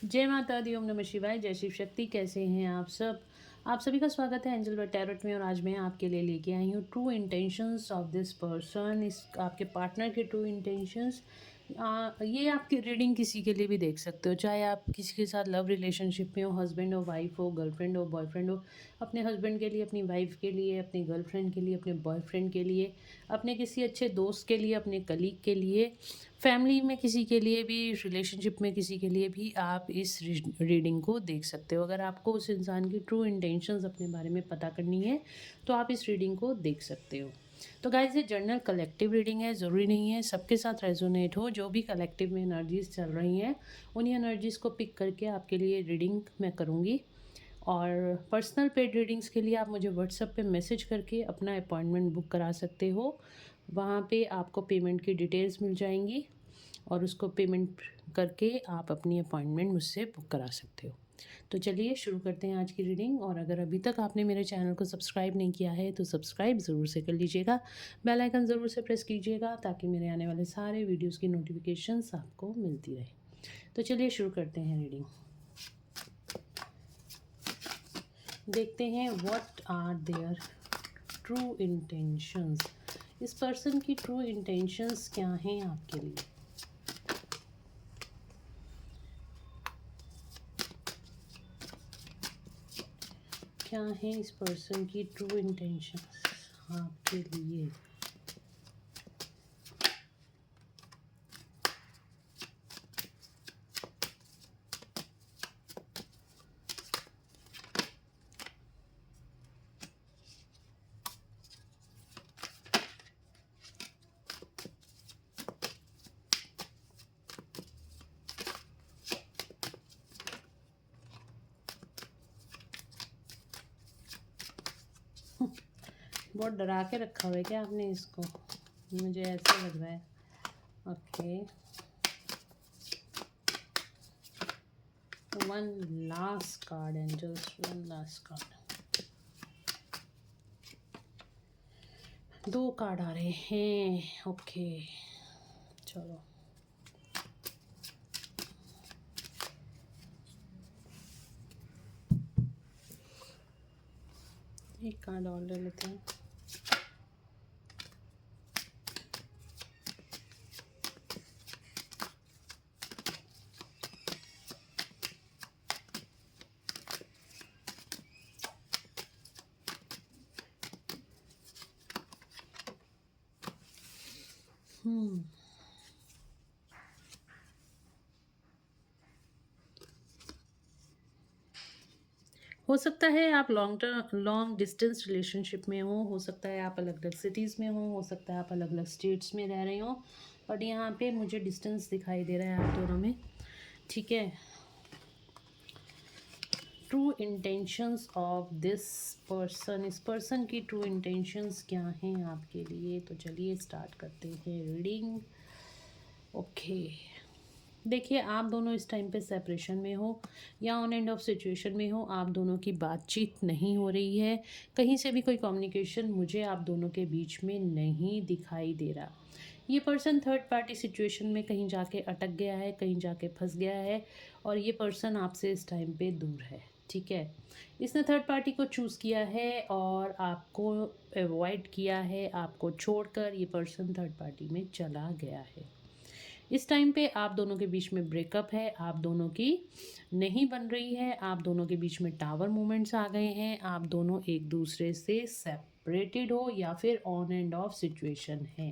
जय माता दी, ओम नमः शिवाय, जय शिव शक्ति। कैसे हैं आप सब? आप सभी का स्वागत है एंजल व टैरोट में। और आज मैं आपके लिए लेके आई हूँ true intentions of this person, इस आपके पार्टनर के ट्रू इंटेंशंस। ये आपकी रीडिंग किसी के लिए भी देख सकते हो, चाहे आप किसी के साथ लव रिलेशनशिप में हो, हस्बैंड हो, वाइफ हो, गर्लफ्रेंड हो, बॉयफ्रेंड हो, अपने हस्बैंड के लिए, अपनी वाइफ के लिए, अपनी गर्लफ्रेंड के लिए, अपने बॉयफ्रेंड के लिए, अपने किसी अच्छे दोस्त के लिए, अपने कलीग के लिए, फैमिली में किसी के लिए भी, रिलेशनशिप में किसी के लिए भी आप इस रीडिंग को देख सकते हो। अगर आपको उस इंसान की ट्रू इंटेंशंस अपने बारे में पता करनी है तो आप इस रीडिंग को देख सकते हो। तो गाइज, ये जर्नल कलेक्टिव रीडिंग है, ज़रूरी नहीं है सबके साथ रेजोनेट हो। जो भी कलेक्टिव में एनर्जीज चल रही हैं उन्हीं एनर्जीज़ को पिक करके आपके लिए रीडिंग मैं करूँगी। और पर्सनल पेड रीडिंग्स के लिए आप मुझे व्हाट्सएप पे मैसेज करके अपना अपॉइंटमेंट बुक करा सकते हो। वहाँ पे आपको पेमेंट की डिटेल्स मिल जाएंगी और उसको पेमेंट करके आप अपनी अपॉइंटमेंट मुझसे बुक करा सकते हो। तो चलिए शुरू करते हैं आज की रीडिंग। और अगर अभी तक आपने मेरे चैनल को सब्सक्राइब नहीं किया है तो सब्सक्राइब ज़रूर से कर लीजिएगा, बेल आइकन ज़रूर से प्रेस कीजिएगा ताकि मेरे आने वाले सारे वीडियोज़ की नोटिफिकेशंस आपको मिलती रहे। तो चलिए शुरू करते हैं रीडिंग। देखते हैं what are their true intentions. इस पर्सन की ट्रू इंटेंशंस क्या हैं आपके लिए? क्या है इस पर्सन की ट्रू इंटेंशंस आपके लिए? बहुत डरा के रखा हुआ है क्या आपने इसको? मुझे ऐसा लग रहा है। Okay, one last card angels, one last card. दो कार्ड आ रहे हैं। ओके, चलो एक कार्ड और ले लेते हैं। हो सकता है आप लॉन्ग डिस्टेंस रिलेशनशिप में हो सकता है आप अलग अलग सिटीज़ में हो सकता है आप अलग अलग स्टेट्स में रह रहे हो, बट यहाँ पे मुझे डिस्टेंस दिखाई दे रहा है आप दोनों में। ठीक है, true intentions of this person, इस पर्सन की ट्रू इंटेंशंस क्या हैं आपके लिए? तो चलिए स्टार्ट करते हैं रीडिंग। ओके, देखिए, आप दोनों इस टाइम पे सेपरेशन में हो या ऑन एंड ऑफ सिचुएशन में हो। आप दोनों की बातचीत नहीं हो रही है, कहीं से भी कोई कम्युनिकेशन मुझे आप दोनों के बीच में नहीं दिखाई दे रहा। ये पर्सन थर्ड पार्टी सिचुएशन में कहीं जाके अटक गया है, कहीं जाके फंस गया है और ये पर्सन आपसे इस टाइम पे दूर है। ठीक है, इसने थर्ड पार्टी को चूज़ किया है और आपको अवॉइड किया है। आपको छोड़कर ये पर्सन थर्ड पार्टी में चला गया है। इस टाइम पे आप दोनों के बीच में ब्रेकअप है, आप दोनों की नहीं बन रही है, आप दोनों के बीच में टावर मूवमेंट्स आ गए हैं, आप दोनों एक दूसरे से सेपरेटेड हो या फिर ऑन एंड ऑफ सिचुएशन है।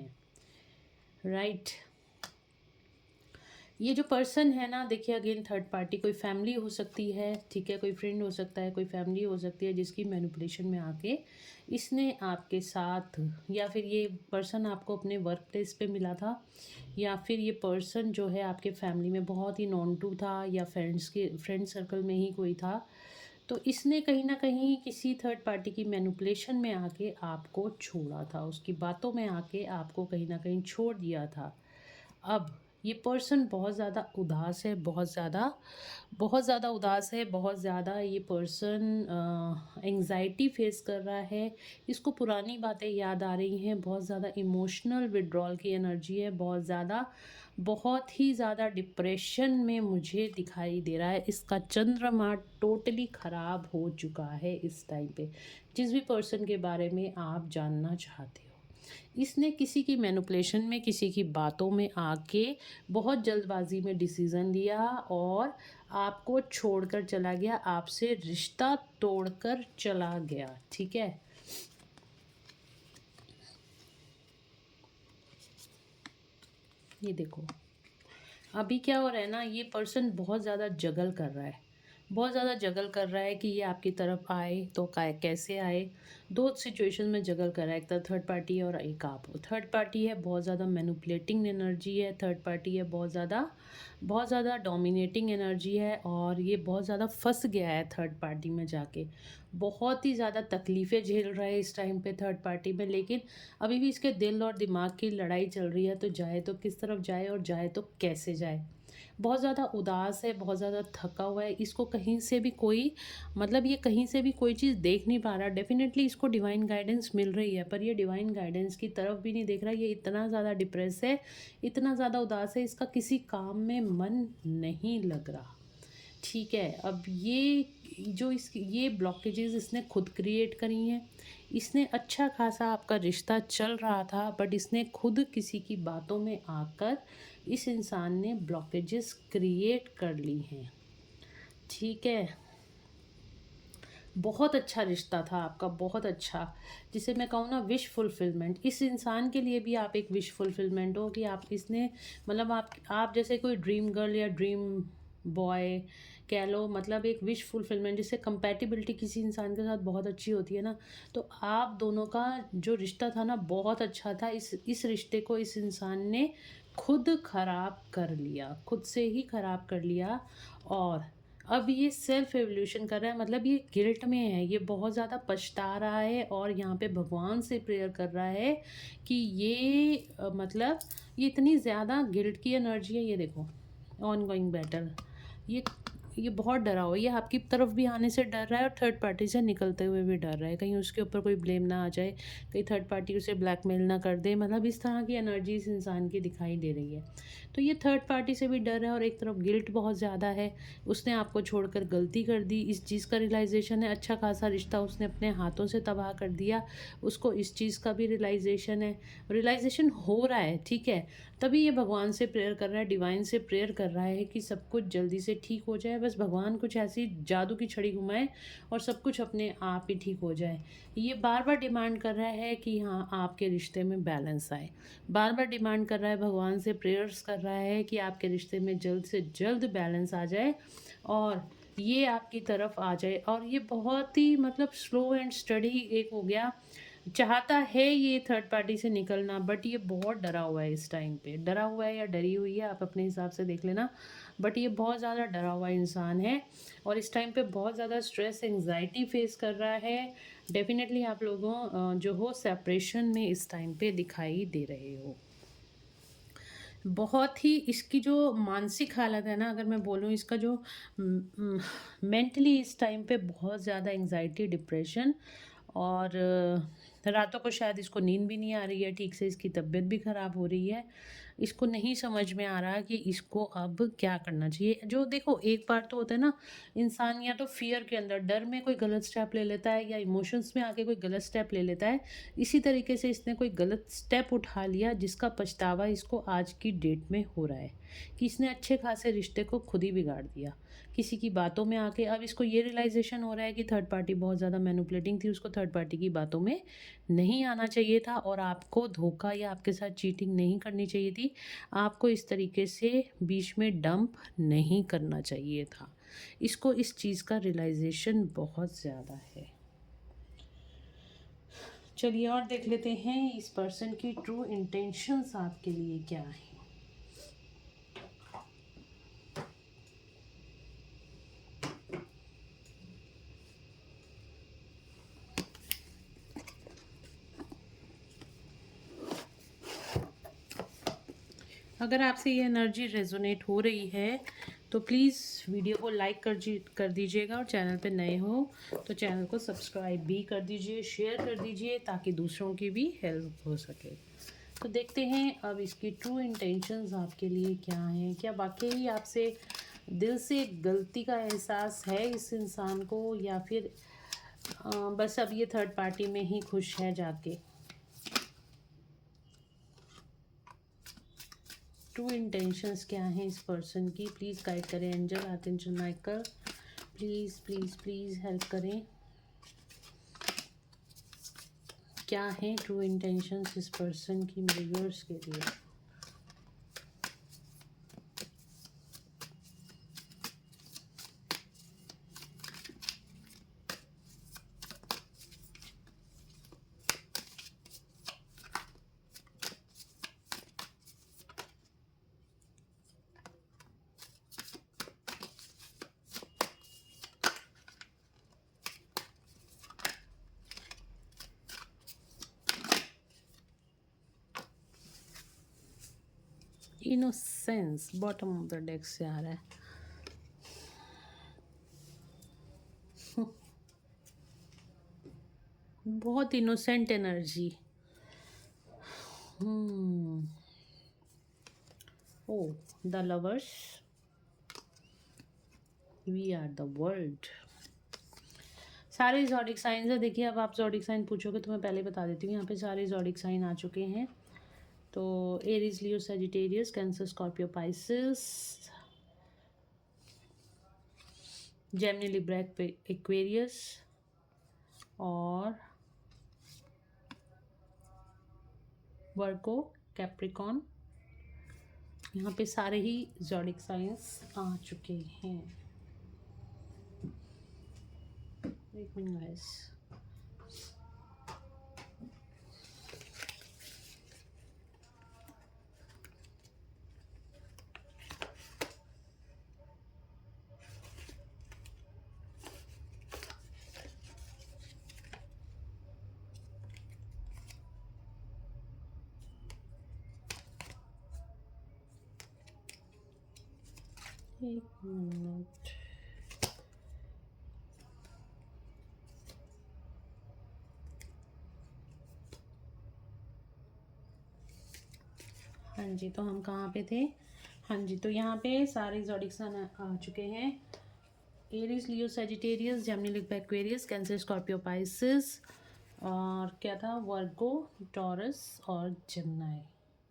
राइट, ये जो पर्सन है ना, देखिए अगेन थर्ड पार्टी कोई फैमिली हो सकती है। ठीक है, कोई फ्रेंड हो सकता है, कोई फैमिली हो सकती है जिसकी मैनिपुलेशन में आके इसने आपके साथ, या फिर ये पर्सन आपको अपने वर्क प्लेस पे मिला था, या फिर ये पर्सन जो है आपके फैमिली में बहुत ही नॉन टू था या फ्रेंड सर्कल में ही कोई था। तो इसने कहीं ना कहीं किसी थर्ड पार्टी की मैनिपुलेशन में आके आपको छोड़ा था, उसकी बातों में आके आपको कहीं ना कहीं छोड़ दिया था। अब ये पर्सन बहुत ज़्यादा उदास है, बहुत ज़्यादा उदास है, बहुत ज़्यादा ये पर्सन एंग्जाइटी फेस कर रहा है। इसको पुरानी बातें याद आ रही हैं, बहुत ज़्यादा इमोशनल विड्रॉल की एनर्जी है, बहुत ज़्यादा बहुत ही ज़्यादा डिप्रेशन में मुझे दिखाई दे रहा है। इसका चंद्रमा टोटली ख़राब हो चुका है इस टाइम पे, जिस भी पर्सन के बारे में आप जानना चाहते हो। इसने किसी की मैनिपुलेशन में, किसी की बातों में आके बहुत जल्दबाजी में डिसीज़न लिया और आपको छोड़कर चला गया, आपसे रिश्ता तोड़कर चला गया। ठीक है, ये देखो अभी क्या हो रहा है ना, ये पर्सन बहुत ज़्यादा जगल कर रहा है, बहुत ज़्यादा जगल कर रहा है कि ये आपकी तरफ आए तो कैसे आए। दो सिचुएशन में जगल कर रहा है, एक तो थर्ड पार्टी है और एक आप हो। थर्ड पार्टी है, बहुत ज़्यादा मैनिपुलेटिंग एनर्जी है। थर्ड पार्टी है, बहुत ज़्यादा डोमिनेटिंग एनर्जी है और ये बहुत ज़्यादा फंस गया है थर्ड पार्टी में जाके। बहुत ही ज़्यादा तकलीफ़ें झेल रहा है इस टाइम पे थर्ड पार्टी में, लेकिन अभी भी इसके दिल और दिमाग की लड़ाई चल रही है। तो जाए तो किस तरफ जाए और जाए तो कैसे जाए। बहुत ज़्यादा उदास है, बहुत ज़्यादा थका हुआ है। इसको कहीं से भी कोई मतलब ये कहीं से भी कोई चीज़ देख नहीं पा रहा। डेफिनेटली इसको डिवाइन गाइडेंस मिल रही है, पर ये डिवाइन गाइडेंस की तरफ भी नहीं देख रहा। ये इतना ज़्यादा डिप्रेस है, इतना ज़्यादा उदास है, इसका किसी काम में मन नहीं लग रहा। ठीक है, अब ये ब्लॉकेजेस इसने खुद क्रिएट करी हैं। इसने अच्छा खासा आपका रिश्ता चल रहा था, बट इसने खुद किसी की बातों में आकर इस इंसान ने ब्लॉकेजेस क्रिएट कर ली हैं। ठीक है, बहुत अच्छा रिश्ता था आपका, बहुत अच्छा, जिसे मैं कहूँ ना विश फुलफिलमेंट। इस इंसान के लिए भी आप एक विश फुलफिलमेंट हो कि आप इसने मतलब आप जैसे कोई ड्रीम गर्ल या ड्रीम बॉय कह लो, मतलब एक विश फुलफिलमेंट जिससे कंपैटिबिलिटी किसी इंसान के साथ बहुत अच्छी होती है ना। तो आप दोनों का जो रिश्ता था ना बहुत अच्छा था। इस रिश्ते को इस इंसान ने खुद खराब कर लिया, खुद से ही खराब कर लिया। और अब ये सेल्फ एवोल्यूशन कर रहा है, मतलब ये गिल्ट में है, ये बहुत ज़्यादा पछता रहा है और यहाँ पे भगवान से प्रेयर कर रहा है कि ये मतलब ये इतनी ज़्यादा गिल्ट की एनर्जी है। ये देखो ऑन गोइंग बैटल, ये ये बहुत डरा हुआ है, ये आपकी तरफ भी आने से डर रहा है और थर्ड पार्टी से निकलते हुए भी डर रहा है, कहीं उसके ऊपर कोई ब्लेम ना आ जाए, कहीं थर्ड पार्टी उसे ब्लैकमेल ना कर दे। मतलब इस तरह की एनर्जी इस इंसान की दिखाई दे रही है। तो ये थर्ड पार्टी से भी डर है और एक तरफ गिल्ट बहुत ज़्यादा है। उसने आपको छोड़कर गलती कर दी, इस चीज़ का रियलाइजेशन है। अच्छा खासा रिश्ता उसने अपने हाथों से तबाह कर दिया, उसको इस चीज़ का भी रियलाइजेशन है, रियलाइजेशन हो रहा है। ठीक है, तभी ये भगवान से प्रेयर कर रहा है, डिवाइन से प्रेयर कर रहा है कि सब कुछ जल्दी से ठीक हो जाए। बस भगवान कुछ ऐसी जादू की छड़ी घुमाए और सब कुछ अपने आप ही ठीक हो जाए। ये बार बार डिमांड कर रहा है कि हाँ आपके रिश्ते में बैलेंस आए, बार बार डिमांड कर रहा है, भगवान से प्रेयर्स कर रहा है कि आपके रिश्ते में जल्द से जल्द बैलेंस आ जाए और ये आपकी तरफ आ जाए। और ये बहुत ही मतलब स्लो एंड स्टडी एक हो गया, चाहता है ये थर्ड पार्टी से निकलना, बट ये बहुत डरा हुआ है इस टाइम पे। डरा हुआ है या डरी हुई है, आप अपने हिसाब से देख लेना, बट ये बहुत ज़्यादा डरा हुआ इंसान है और इस टाइम पे बहुत ज़्यादा स्ट्रेस एंजाइटी फेस कर रहा है। डेफिनेटली आप लोगों जो हो सेपरेशन में इस टाइम पे दिखाई दे रहे हो। बहुत ही इसकी जो मानसिक हालत है ना, अगर मैं बोलूँ इसका जो मेंटली इस टाइम पे बहुत ज़्यादा एंजाइटी, डिप्रेशन और रातों को शायद इसको नींद भी नहीं आ रही है ठीक से, इसकी तबीयत भी ख़राब हो रही है। इसको नहीं समझ में आ रहा कि इसको अब क्या करना चाहिए। जो देखो एक बार तो होता है ना, इंसान या तो फ़ियर के अंदर, डर में कोई गलत स्टेप ले लेता है या इमोशंस में आके कोई गलत स्टेप ले लेता है। इसी तरीके से इसने कोई गलत स्टेप उठा लिया जिसका पछतावा इसको आज की डेट में हो रहा है कि इसने अच्छे खासे रिश्ते को खुद ही बिगाड़ दिया किसी की बातों में आके। अब इसको ये रियलाइजेशन हो रहा है कि थर्ड पार्टी बहुत ज़्यादा मैनिपुलेटिंग थी, उसको थर्ड पार्टी की बातों में नहीं आना चाहिए था और आपको धोखा या आपके साथ चीटिंग नहीं करनी चाहिए थी। आपको इस तरीके से बीच में डंप नहीं करना चाहिए था। इसको इस चीज़ का रियलाइजेशन बहुत ज़्यादा है। चलिए और देख लेते हैं इस पर्सन की ट्रू इंटेंशंस आपके लिए क्या है। अगर आपसे ये एनर्जी रेजोनेट हो रही है तो प्लीज़ वीडियो को लाइक कर दीजिएगा और चैनल पे नए हो तो चैनल को सब्सक्राइब भी कर दीजिए, शेयर कर दीजिए ताकि दूसरों की भी हेल्प हो सके। तो देखते हैं अब इसकी ट्रू इंटेंशंस आपके लिए क्या हैं। क्या वाकई आपसे दिल से गलती का एहसास है इस इंसान को, या फिर बस अब ये थर्ड पार्टी में ही खुश है जाके। ट्रू इंटेंशंस क्या हैं इस पर्सन की, प्लीज़ गाइड करें angel, archangel Michael, please please please help करें। क्या है ट्रू इंटेंशंस इस पर्सन की मेरे व्यूअर्स के लिए। Innocence bottom of the deck से आ रहा है। बहुत innocent energy. Oh the lovers, we are the world. सारे ज़ोडिक साइंस है। देखिए अब आप ज़ोडिक साइन पूछोगे तो मैं पहले बता देती हूँ, यहाँ पे सारे ज़ोडिक साइन आ चुके हैं। तो Aries, Leo, Sagittarius, Cancer, Scorpio, Pisces, Gemini, Libra, Aquarius और वर्गो, कैप्रिकॉन। यहाँ पे सारे ही ज़ोडिक साइंस आ चुके हैं। एक मिनट गाइस। एक मिनट। हाँ जी, तो हम कहाँ पे थे? हाँ जी, तो यहाँ पे सारे ज़ोडिक साइन आ चुके हैं। Aries, Leo, Sagittarius, Gemini, Libra, Aquarius, Cancer, Scorpio, Pisces और क्या था, वर्गो, टॉरस और जेमिनी।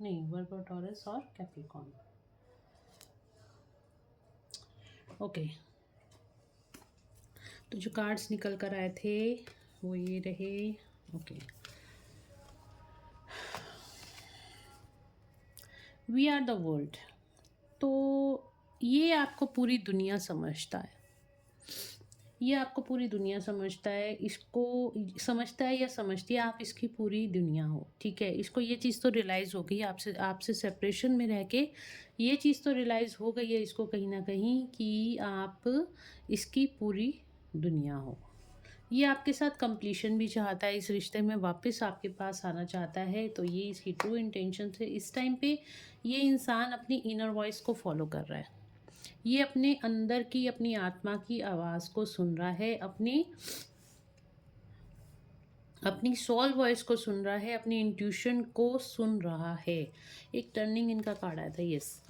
नहीं, वर्गो, टॉरस और कैप्रिकॉन। ओके, तो जो कार्ड्स निकल कर आए थे वो ये रहे। Okay, we are the world. तो ये आपको पूरी दुनिया समझता है, ये आपको पूरी दुनिया समझता है, इसको समझता है या समझती है आप इसकी पूरी दुनिया हो। ठीक है, इसको ये चीज़ तो रियलाइज़ हो गई आपसे, आपसे सेपरेशन में रह के ये चीज़ तो रियलाइज़ हो गई है इसको कहीं ना कहीं कि आप इसकी पूरी दुनिया हो। ये आपके साथ कंप्लीशन भी चाहता है, इस रिश्ते में वापस आपके पास आना चाहता है। तो ये इसकी ट्रू इंटेंशन है। इस टाइम पे ये इंसान अपनी इनर वॉइस को फॉलो कर रहा है, ये अपने अंदर की, अपनी आत्मा की आवाज़ को सुन रहा है, अपनी सोल वॉइस को सुन रहा है, अपनी इंट्यूशन को सुन रहा है। एक टर्निंग इनका कार्ड आया था, यस।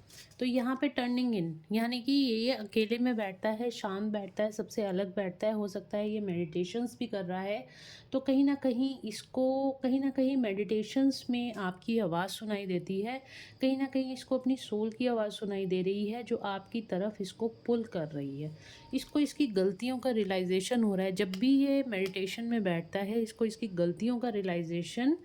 तो यहाँ पे टर्निंग इन यानी कि ये अकेले में बैठता है, शांत बैठता है, सबसे अलग बैठता है। हो सकता है ये मेडिटेशंस भी कर रहा है। तो कहीं ना कहीं इसको, कहीं ना कहीं मेडिटेशंस में आपकी आवाज़ सुनाई देती है, कहीं ना कहीं इसको अपनी सोल की आवाज़ सुनाई दे रही है जो आपकी तरफ इसको पुल कर रही है। इसको इसकी गलतियों का रियलाइजेशन हो रहा है। जब भी ये मेडिटेशन में बैठता है इसको इसकी गलतियों का रियलाइजेशन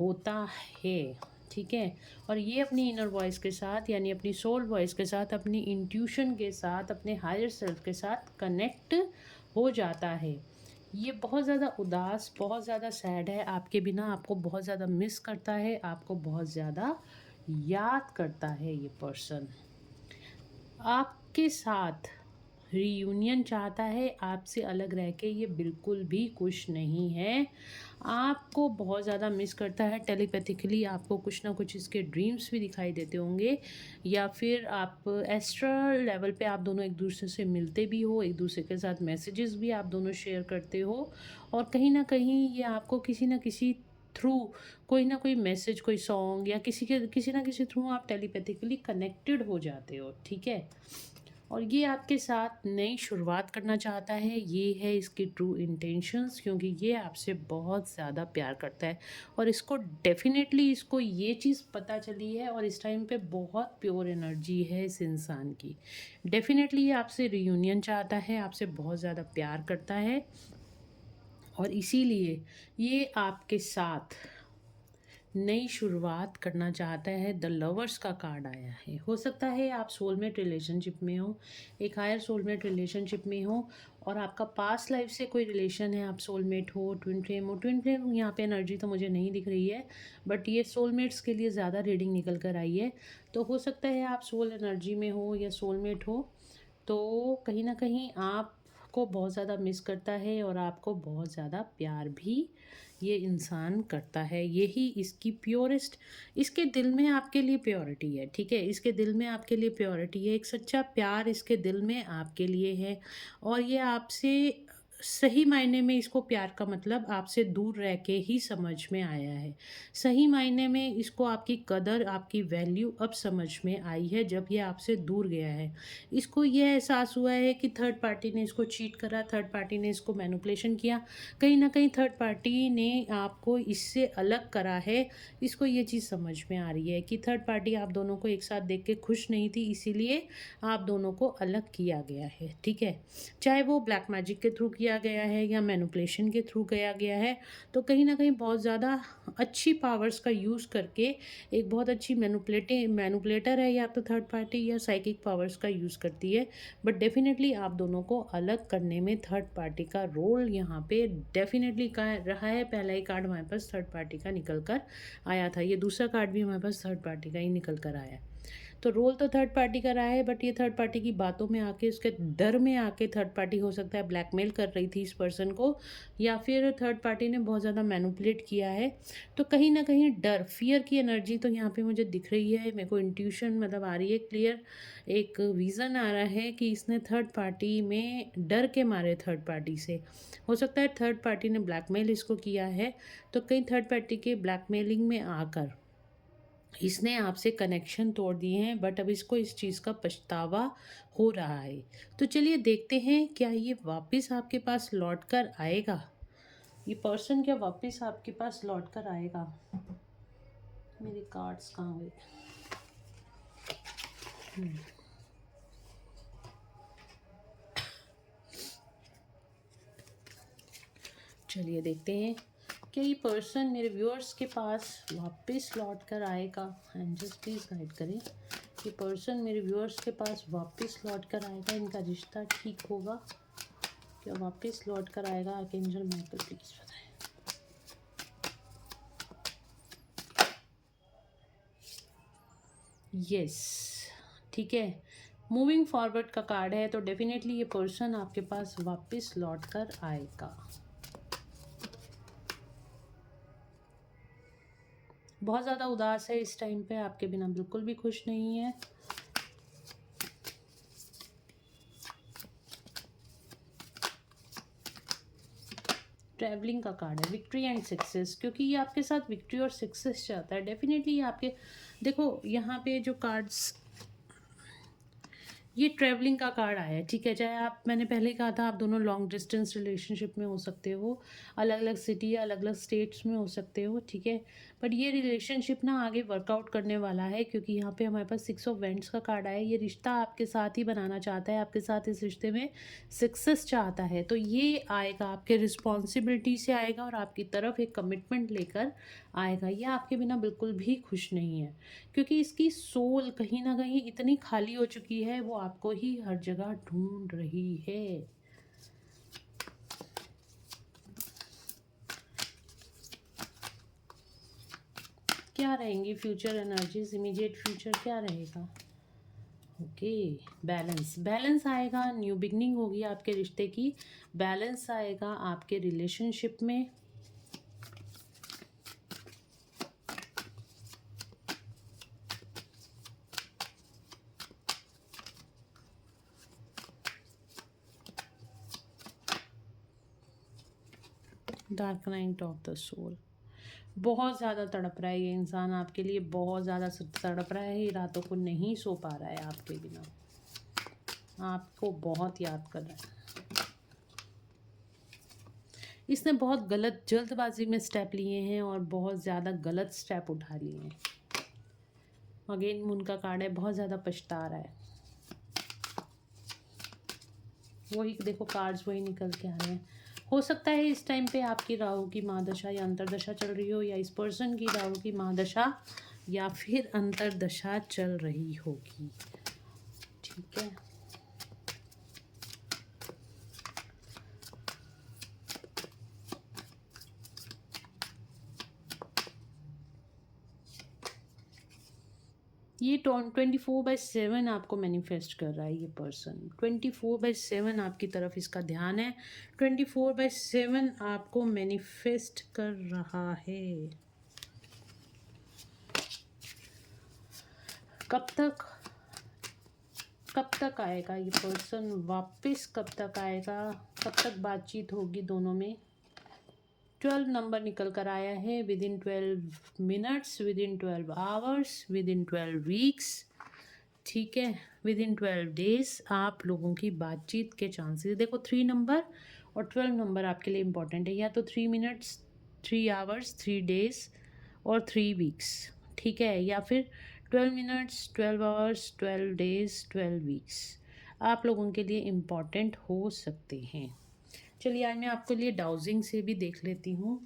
होता है। ठीक है, और ये अपनी इनर वॉइस के साथ, यानी अपनी सोल वॉइस के साथ, अपनी इंट्यूशन के साथ, अपने हायर सेल्फ के साथ कनेक्ट हो जाता है। ये बहुत ज़्यादा उदास, बहुत ज़्यादा सैड है, आपके बिना आपको बहुत ज़्यादा मिस करता है, आपको बहुत ज़्यादा याद करता है। ये पर्सन आपके साथ रीयूनियन चाहता है, आपसे अलग रह के ये बिल्कुल भी खुश नहीं है, आपको बहुत ज़्यादा मिस करता है। टेलीपैथिकली आपको कुछ ना कुछ इसके ड्रीम्स भी दिखाई देते होंगे, या फिर आप एस्ट्रल लेवल पे आप दोनों एक दूसरे से मिलते भी हो, एक दूसरे के साथ मैसेजेस भी आप दोनों शेयर करते हो, और कहीं ना कहीं ये आपको किसी न किसी थ्रू कोई ना कोई मैसेज, कोई सॉन्ग या किसी ना किसी थ्रू आप टेलीपैथिकली कनेक्टेड हो जाते हो, ठीक है। और ये आपके साथ नई शुरुआत करना चाहता है, ये है इसकी ट्रू इंटेंशंस, क्योंकि ये आपसे बहुत ज़्यादा प्यार करता है और इसको डेफिनेटली इसको ये चीज़ पता चली है और इस टाइम पे बहुत प्योर एनर्जी है इस इंसान की। डेफिनेटली ये आपसे रियूनियन चाहता है, आपसे बहुत ज़्यादा प्यार करता है और इसीलिए ये आपके साथ नई शुरुआत करना चाहता है। द लवर्स का कार्ड आया है। हो सकता है आप सोलमेट रिलेशनशिप में हो, एक हायर सोलमेट रिलेशनशिप में हो और आपका पास्ट लाइफ से कोई रिलेशन है, आप सोलमेट हो, ट्विन फ्लेम हो। ट्विन फ्लेम यहाँ पे एनर्जी तो मुझे नहीं दिख रही है, बट ये सोलमेट्स के लिए ज़्यादा रीडिंग निकल कर आई है। तो हो सकता है आप सोल एनर्जी में हो या सोलमेट हो, तो कहीं ना कहीं आपको बहुत ज़्यादा मिस करता है और आपको बहुत ज़्यादा प्यार भी ये इंसान करता है। यही इसकी प्योरेस्ट, इसके दिल में आपके लिए प्योरिटी है, ठीक है। इसके दिल में आपके लिए प्योरिटी है, एक सच्चा प्यार इसके दिल में आपके लिए है और ये आपसे सही मायने में, इसको प्यार का मतलब आपसे दूर रह के ही समझ में आया है। सही मायने में इसको आपकी कदर, आपकी वैल्यू अब समझ में आई है जब ये आपसे दूर गया है। इसको ये एहसास हुआ है कि थर्ड पार्टी ने इसको चीट करा, थर्ड पार्टी ने इसको मैनिपुलेशन किया, कहीं ना कहीं थर्ड पार्टी ने आपको इससे अलग करा है। इसको ये चीज़ समझ में आ रही है कि थर्ड पार्टी आप दोनों को एक साथ देख के खुश नहीं थी, इसीलिए आप दोनों को अलग किया गया है, ठीक है। चाहे वो ब्लैक मैजिक के थ्रू किया गया है या मैनिपुलेशन के थ्रू किया गया है, तो कहीं ना कहीं बहुत ज़्यादा अच्छी पावर्स का यूज़ करके, एक बहुत अच्छी मैनिपुलेटर है या तो थर्ड पार्टी, या साइकिक पावर्स का यूज़ करती है। बट डेफिनेटली आप दोनों को अलग करने में थर्ड पार्टी का रोल यहाँ पे डेफिनेटली का रहा है। पहला ही कार्ड हमारे पास थर्ड पार्टी का निकल कर आया था, ये दूसरा कार्ड भी हमारे पास थर्ड पार्टी का ही निकल कर आया है। तो रोल तो थर्ड पार्टी का रहा है, बट ये थर्ड पार्टी की बातों में आके, उसके डर में आके थर्ड पार्टी हो सकता है ब्लैकमेल कर रही थी इस पर्सन को, या फिर थर्ड पार्टी ने बहुत ज़्यादा मैनिपुलेट किया है। तो कहीं ना कहीं डर, फियर की एनर्जी तो यहाँ पे मुझे दिख रही है। मेरे को इंट्यूशन मतलब आ रही है क्लियर, एक विज़न आ रहा है कि इसने थर्ड पार्टी में डर के मारे, थर्ड पार्टी से हो सकता है थर्ड पार्टी ने ब्लैकमेल इसको किया है। तो कहीं थर्ड पार्टी के ब्लैकमेलिंग में आकर इसने आपसे कनेक्शन तोड़ दिए हैं, बट अब इसको इस चीज़ का पछतावा हो रहा है। तो चलिए देखते हैं क्या ये वापस आपके पास लौट कर आएगा, ये पर्सन क्या वापस आपके पास लौट कर आएगा। मेरे कार्ड्स कहाँ गए। चलिए देखते हैं क्या ये पर्सन मेरे व्यूअर्स के पास वापस लौट कर आएगा। एंजल्स प्लीज़ गाइड करें, ये पर्सन मेरे व्यूअर्स के पास वापस लौट कर आएगा, इनका रिश्ता ठीक होगा क्या, वापस लौट कर आएगा। आर्कएंजल माइकल प्लीज़ बताएं। यस, ठीक है, मूविंग फॉरवर्ड का कार्ड है, तो डेफिनेटली ये पर्सन आपके पास वापस लौट कर आएगा। बहुत ज़्यादा उदास है इस टाइम पे, आपके बिना बिल्कुल भी खुश नहीं है। ट्रैवलिंग का कार्ड है, विक्ट्री एंड सक्सेस, क्योंकि ये आपके साथ विक्ट्री और सक्सेस चाहता है। डेफिनेटली ये आपके, देखो यहाँ पे जो कार्ड्स, ये ट्रैवलिंग का कार्ड आया है, ठीक है। चाहे आप, मैंने पहले ही कहा था, आप दोनों लॉन्ग डिस्टेंस रिलेशनशिप में हो सकते हो, अलग अलग सिटी या अलग अलग स्टेट्स में हो सकते हो, ठीक है। बट ये रिलेशनशिप ना आगे वर्कआउट करने वाला है, क्योंकि यहाँ पे हमारे पास 6 ऑफ वेंट्स का कार्ड आया है। ये रिश्ता आपके साथ ही बनाना चाहता है, आपके साथ इस रिश्ते में सक्सेस चाहता है। तो ये आएगा, आपके रिस्पॉन्सिबिलिटी से आएगा और आपकी तरफ एक कमिटमेंट लेकर आएगा। ये आपके बिना बिल्कुल भी खुश नहीं है, क्योंकि इसकी सोल कहीं ना कहीं इतनी खाली हो चुकी है, वो आपको ही हर जगह ढूंढ रही है। क्या रहेंगी फ्यूचर एनर्जीज, इमीडिएट फ्यूचर क्या रहेगा। ओके, बैलेंस, बैलेंस आएगा, न्यू बिगनिंग होगी आपके रिश्ते की, बैलेंस आएगा आपके रिलेशनशिप में। Dark night of the soul, बहुत ज़्यादा तड़प रहा है ये इंसान आपके लिए, बहुत ज़्यादा तड़प रहा है, ये रातों को नहीं सो पा रहा है आपके बिना, आपको बहुत याद कर रहा है। इसने बहुत गलत जल्दबाजी में स्टेप लिए हैं और बहुत ज़्यादा गलत स्टेप उठा लिए हैं। अगेन मून का कार्ड है, बहुत ज़्यादा पछता रहा है। वही देखो कार्ड्स वही निकल के आ रहे हैं। हो सकता है इस टाइम पे आपकी राहु की महादशा या अंतरदशा चल रही हो, या इस पर्सन की राहु की महादशा या फिर अंतरदशा चल रही होगी। ठीक है, ये 24/7 आपको मैनिफेस्ट कर रहा है ये पर्सन। 24/7 आपकी तरफ इसका ध्यान है, 24/7 आपको मैनिफेस्ट कर रहा है। कब तक आएगा ये पर्सन वापस, कब तक आएगा, कब तक बातचीत होगी दोनों में। 12 नंबर निकल कर आया है, with in 12 minutes, with in 12 hours, with in 12 weeks. ठीक है, विद इन 12 डेज आप लोगों की बातचीत के चांसेस। देखो 3 नंबर और 12 नंबर आपके लिए इम्पॉर्टेंट है, या तो 3 मिनट्स, 3 आवर्स, 3 डेज और 3 वीक्स। ठीक है, या फिर 12 मिनट्स, 12 आवर्स, 12 डेज, 12 वीक्स आप लोगों के लिए इम्पॉर्टेंट हो सकते हैं। चलिए आज मैं आपके लिए डाउजिंग से भी देख लेती हूँ।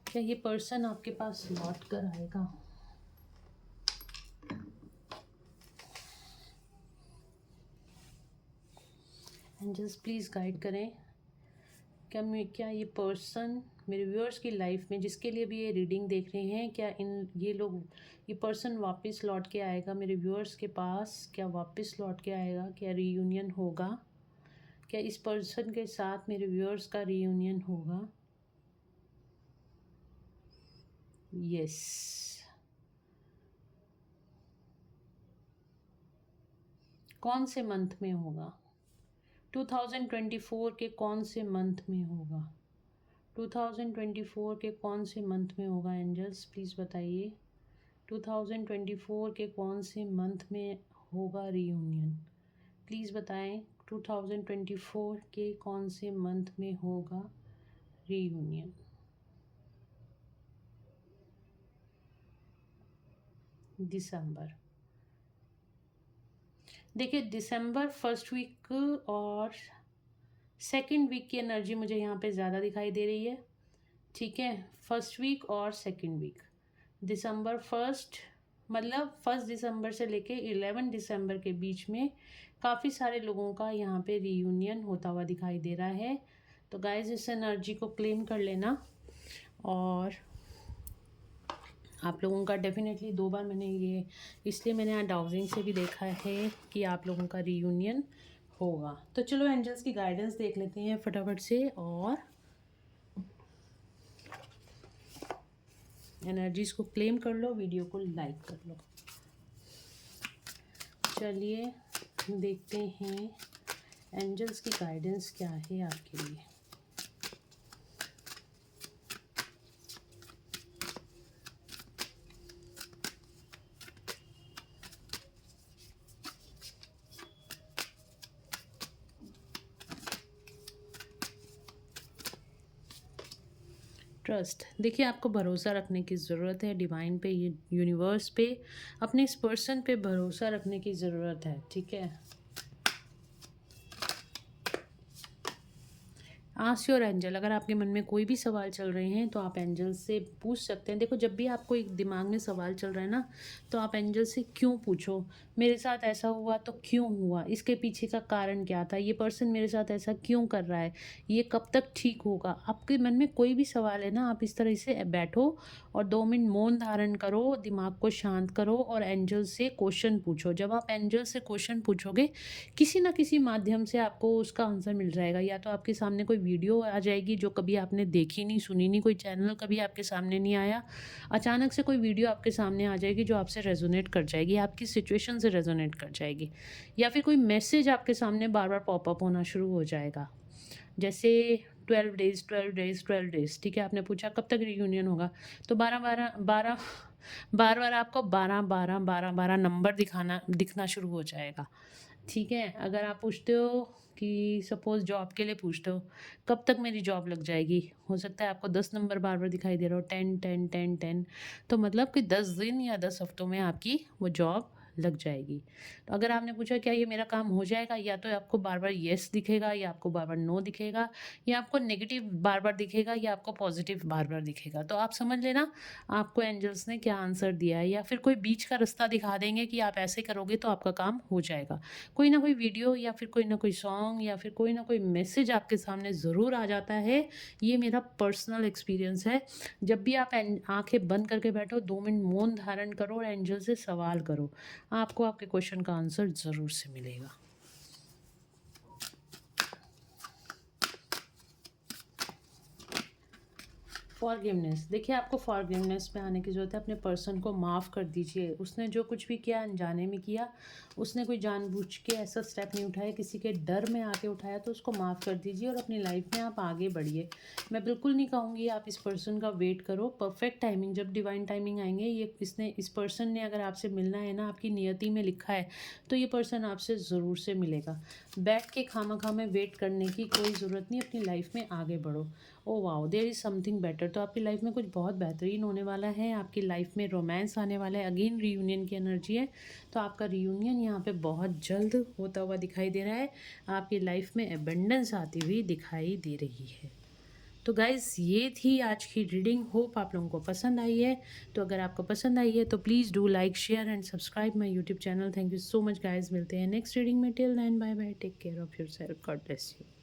क्या ये पर्सन आपके पास लौट कर आएगा? एंजल्स प्लीज़ गाइड करें, क्या ये पर्सन मेरे व्यूअर्स की लाइफ में, जिसके लिए भी ये रीडिंग देख रहे हैं, क्या ये पर्सन वापस लौट के आएगा मेरे व्यूअर्स के पास? क्या वापस लौट के आएगा? क्या रीयूनियन होगा? क्या इस पर्सन के साथ मेरे व्यूअर्स का रीयूनियन होगा? यस। कौन से मंथ में होगा? 2024 के कौन से मंथ में होगा? 2024 के कौन से मंथ में होगा? एंजल्स प्लीज़ बताइए, 2024 के कौन से मंथ में होगा रीयूनियन? प्लीज़ बताएं, 2024 के कौन से मंथ में होगा रीयूनियन? दिसंबर। देखिए दिसंबर फर्स्ट वीक और सेकंड वीक की एनर्जी मुझे यहाँ पे ज़्यादा दिखाई दे रही है। ठीक है, फर्स्ट वीक और सेकंड वीक, दिसंबर फर्स्ट, मतलब 1 दिसंबर से लेके 11 दिसंबर के बीच में काफ़ी सारे लोगों का यहाँ पे रीयूनियन होता हुआ दिखाई दे रहा है। तो गाइज इस एनर्जी को क्लेम कर लेना, और आप लोगों का डेफिनेटली 2 बार मैंने ये, इसलिए मैंने यहाँ डाउजिंग से भी देखा है कि आप लोगों का रीयूनियन होगा। तो चलो एंजल्स की गाइडेंस देख लेते हैं फटाफट से, और एनर्जीज को क्लेम कर लो, वीडियो को लाइक कर लो। चलिए देखते हैं एंजल्स की गाइडेंस क्या है आपके लिए। ट्रस्ट, देखिए आपको भरोसा रखने की ज़रूरत है डिवाइन पे, यूनिवर्स पे, अपने इस पर्सन पे भरोसा रखने की ज़रूरत है। ठीक है, आस्क योर एंजल, अगर आपके मन में कोई भी सवाल चल रहे हैं तो आप एंजल से पूछ सकते हैं। देखो जब भी आपको एक दिमाग में सवाल चल रहा है ना, तो आप एंजल से क्यों पूछो, मेरे साथ ऐसा हुआ तो क्यों हुआ, इसके पीछे का कारण क्या था, ये पर्सन मेरे साथ ऐसा क्यों कर रहा है, ये कब तक ठीक होगा। आपके मन में कोई भी सवाल है ना, आप इस तरह से बैठो और 2 मिनट मौन धारण करो, दिमाग को शांत करो और एंजल से क्वेश्चन पूछो। जब आप एंजल से क्वेश्चन पूछोगे, किसी ना किसी माध्यम से आपको उसका आंसर मिल जाएगा। या तो आपके सामने कोई वीडियो आ जाएगी जो कभी आपने देखी नहीं, सुनी नहीं, कोई चैनल कभी आपके सामने नहीं आया। अचानक से कोई वीडियो आपके सामने आ जाएगी जो आपसे रेजोनेट कर जाएगी, आपकी सिचुएशन से रेजोनेट कर जाएगी, या फिर कोई मैसेज आपके सामने बार बार पॉपअप होना शुरू हो जाएगा। जैसे 12 डेज़ 12 डेज़ 12 डेज़, ठीक है, आपने पूछा कब तक रियूनियन होगा, तो 12 बार-बार आपको 12 नंबर दिखना शुरू हो जाएगा, ठीक है। अगर आप पूछते हो कि सपोज़ जॉब के लिए पूछते हो, कब तक मेरी जॉब लग जाएगी? हो सकता है आपको 10 नंबर बार-बार दिखाई दे रहा हो, 10 10 10 10, तो मतलब कि 10 दिन या 10 हफ्तों में आपकी वो जॉब लग जाएगी। तो अगर आपने पूछा क्या ये मेरा काम हो जाएगा, या तो आपको बार-बार येस दिखेगा, या आपको बार-बार नो दिखेगा, या आपको नेगेटिव बार-बार दिखेगा, या आपको पॉजिटिव बार-बार दिखेगा। तो आप समझ लेना आपको एंजल्स ने क्या आंसर दिया है, या फिर कोई बीच का रास्ता दिखा देंगे कि आप ऐसे करोगे तो आपका काम हो जाएगा। कोई ना कोई वीडियो, या फिर कोई ना कोई सॉन्ग, या फिर कोई ना कोई मैसेज आपके सामने ज़रूर आ जाता है। ये मेरा पर्सनल एक्सपीरियंस है। जब भी आप आँखें बंद करके बैठो, 2 मिनट मौन धारण करो और एंजल से सवाल करो, आपको आपके क्वेश्चन का आंसर ज़रूर से मिलेगा। फॉरगिवनेस, देखिए आपको फॉरगिवनेस पे आने की ज़रूरत है। अपने पर्सन को माफ़ कर दीजिए। उसने जो कुछ भी किया अनजाने में किया, उसने कोई जानबूझ के ऐसा स्टेप नहीं उठाया, किसी के डर में आके उठाया, तो उसको माफ़ कर दीजिए और अपनी लाइफ में आप आगे बढ़िए। मैं बिल्कुल नहीं कहूँगी आप इस पर्सन का वेट करो, परफेक्ट टाइमिंग, जब डिवाइन टाइमिंग आएंगे, ये इस पर्सन ने अगर आपसे मिलना है ना, आपकी नियति में लिखा है, तो ये पर्सन आपसे ज़रूर से मिलेगा। बैठ के खामखा में वेट करने की कोई ज़रूरत नहीं, अपनी लाइफ में आगे बढ़ो। Oh wow, there is something better. तो आपकी लाइफ में कुछ बहुत बेहतरीन होने वाला है, आपकी लाइफ में रोमांस आने वाला है। अगेन रीयूनियन की एनर्जी है, तो आपका रीयूनियन यहाँ पे बहुत जल्द होता हुआ दिखाई दे रहा है। आपकी लाइफ में एबंडेंस आती हुई दिखाई दे रही है। तो गाइज़, ये थी आज की रीडिंग। होप आप लोगों को पसंद आई है। तो अगर आपको पसंद आई है तो please do like, share and subscribe my YouTube channel. Thank you so much guys. मिलते हैं नेक्स्ट रीडिंग में। Till then bye bye, take care of your self, God bless you.